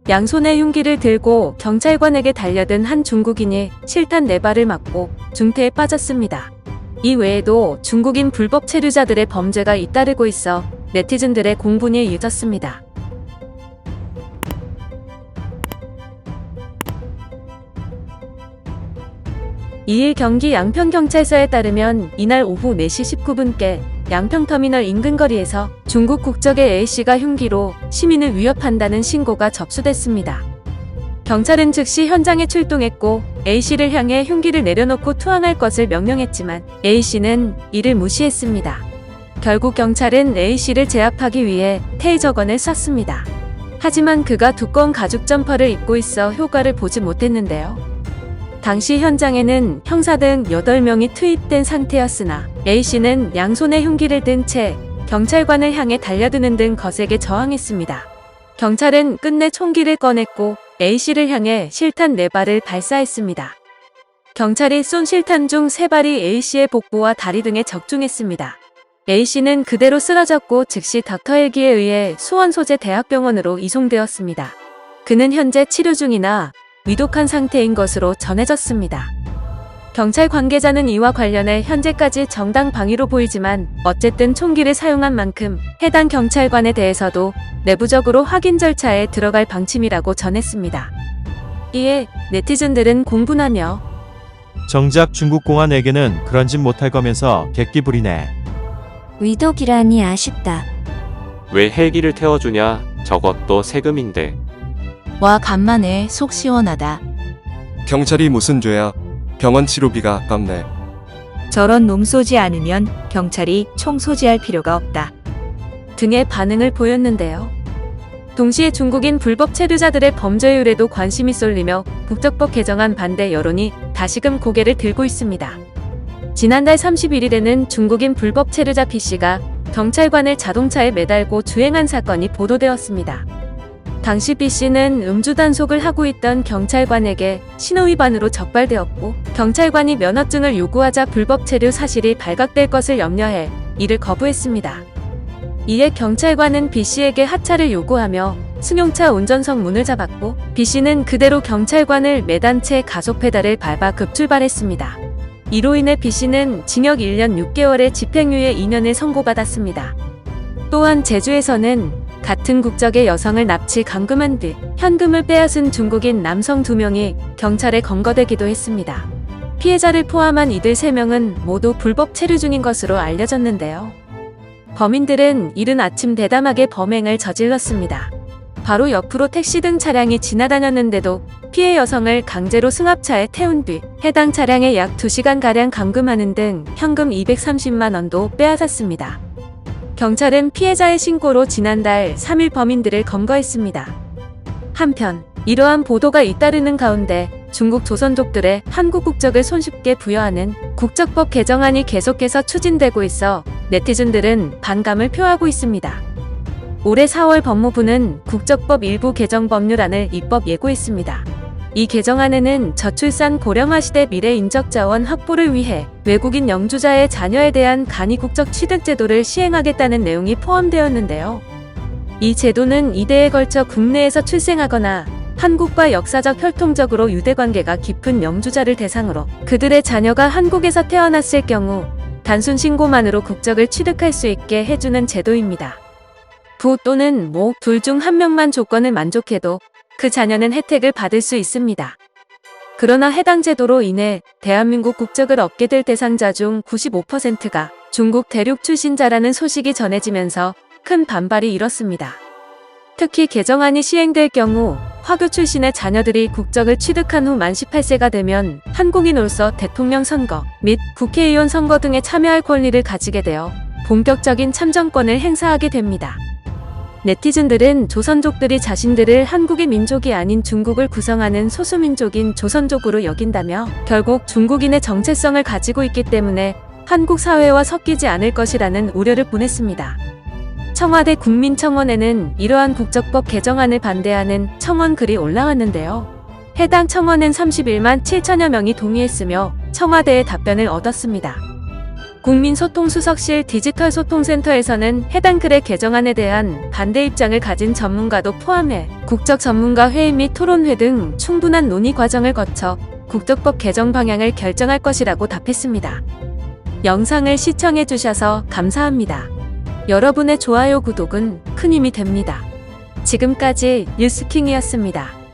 양손에 흉기를 들고 경찰관에게 달려든 한 중국인이 실탄 4발을 맞고 중태에 빠졌습니다. 이 외에도 중국인 불법 체류자들의 범죄가 잇따르고 있어 네티즌들의 공분이 이어졌습니다. 이일 경기 양평경찰서에 따르면 이날 오후 4시 19분께 양평터미널 인근 거리에서 중국 국적의 A씨가 흉기로 시민을 위협한다는 신고가 접수됐습니다. 경찰은 즉시 현장에 출동했고 A씨를 향해 흉기를 내려놓고 투항할 것을 명령했지만 A씨는 이를 무시했습니다. 결국 경찰은 A씨를 제압하기 위해 테이저건을 쐈습니다. 하지만 그가 두꺼운 가죽 점퍼를 입고 있어 효과를 보지 못했는데요. 당시 현장에는 형사 등 8명이 투입된 상태였으나 A씨는 양손에 흉기를 든 채 경찰관을 향해 달려드는 등 거세게 저항했습니다. 경찰은 끝내 총기를 꺼냈고 A씨를 향해 실탄 4발을 발사했습니다. 경찰이 쏜 실탄 중 3발이 A씨의 복부와 다리 등에 적중했습니다. A씨는 그대로 쓰러졌고 즉시 닥터 헬기에 의해 수원소재대학병원으로 이송되었습니다. 그는 현재 치료 중이나 위독한 상태인 것으로 전해졌습니다. 경찰 관계자는 이와 관련해 현재까지 정당 방위로 보이지만 어쨌든 총기를 사용한 만큼 해당 경찰관에 대해서도 내부적으로 확인 절차에 들어갈 방침이라고 전했습니다. 이에 네티즌들은 공분하며 정작 중국 공안에게는 그런 짓 못할 거면서 객기 부리네. 위독이라니 아쉽다. 왜 헬기를 태워주냐? 저것도 세금인데. 와 간만에 속 시원하다. 경찰이 무슨 죄야? 병원 치료비가 아깝네. 저런 놈 쏘지 않으면 경찰이 총 소지할 필요가 없다. 등의 반응을 보였는데요. 동시에 중국인 불법 체류자들의 범죄율에도 관심이 쏠리며 국적법 개정안 반대 여론이 다시금 고개를 들고 있습니다. 지난달 31일에는 중국인 불법 체류자 B씨가 경찰관을 자동차에 매달고 주행한 사건이 보도되었습니다. 당시 B씨는 음주 단속을 하고 있던 경찰관에게 신호위반으로 적발되었고 경찰관이 면허증을 요구하자 불법 체류 사실이 발각될 것을 염려해 이를 거부했습니다. 이에 경찰관은 B씨에게 하차를 요구하며 승용차 운전석 문을 잡았고 B씨는 그대로 경찰관을 매단 채 가속 페달을 밟아 급출발했습니다. 이로 인해 B씨는 징역 1년 6개월에 집행유예 2년을 선고받았습니다. 또한 제주에서는 같은 국적의 여성을 납치 감금한 뒤 현금을 빼앗은 중국인 남성 2명이 경찰에 검거되기도 했습니다. 피해자를 포함한 이들 3명은 모두 불법 체류 중인 것으로 알려졌는데요. 범인들은 이른 아침 대담하게 범행을 저질렀습니다. 바로 옆으로 택시 등 차량이 지나다녔는데도 피해 여성을 강제로 승합차에 태운 뒤 해당 차량에 약 2시간가량 감금하는 등 현금 230만 원도 빼앗았습니다. 경찰은 피해자의 신고로 지난달 3일 범인들을 검거했습니다. 한편 이러한 보도가 잇따르는 가운데 중국 조선족들의 한국 국적을 손쉽게 부여하는 국적법 개정안이 계속해서 추진되고 있어 네티즌들은 반감을 표하고 있습니다. 올해 4월 법무부는 국적법 일부 개정 법률안을 입법 예고했습니다. 이 개정안에는 저출산 고령화 시대 미래 인적 자원 확보를 위해 외국인 영주자의 자녀에 대한 간이 국적 취득 제도를 시행하겠다는 내용이 포함되었는데요. 이 제도는 이대에 걸쳐 국내에서 출생하거나 한국과 역사적 혈통적으로 유대관계가 깊은 영주자를 대상으로 그들의 자녀가 한국에서 태어났을 경우 단순 신고만으로 국적을 취득할 수 있게 해주는 제도입니다. 부 또는 모 둘 중 한 명만 조건을 만족해도 그 자녀는 혜택을 받을 수 있습니다. 그러나 해당 제도로 인해 대한민국 국적을 얻게 될 대상자 중 95%가 중국 대륙 출신자라는 소식이 전해지면서 큰 반발이 일었습니다. 특히 개정안이 시행될 경우 화교 출신의 자녀들이 국적을 취득한 후 만 18세가 되면 한국인으로서 대통령 선거 및 국회의원 선거 등에 참여할 권리를 가지게 되어 본격적인 참정권을 행사하게 됩니다. 네티즌들은 조선족들이 자신들을 한국의 민족이 아닌 중국을 구성하는 소수민족인 조선족으로 여긴다며 결국 중국인의 정체성을 가지고 있기 때문에 한국 사회와 섞이지 않을 것이라는 우려를 보냈습니다. 청와대 국민청원에는 이러한 국적법 개정안을 반대하는 청원 글이 올라왔는데요. 해당 청원엔 31만 7천여 명이 동의했으며 청와대의 답변을 얻었습니다. 국민소통수석실 디지털소통센터에서는 해당 글의 개정안에 대한 반대 입장을 가진 전문가도 포함해 국적 전문가 회의 및 토론회 등 충분한 논의 과정을 거쳐 국적법 개정 방향을 결정할 것이라고 답했습니다. 영상을 시청해주셔서 감사합니다. 여러분의 좋아요, 구독은 큰 힘이 됩니다. 지금까지 뉴스킹이었습니다.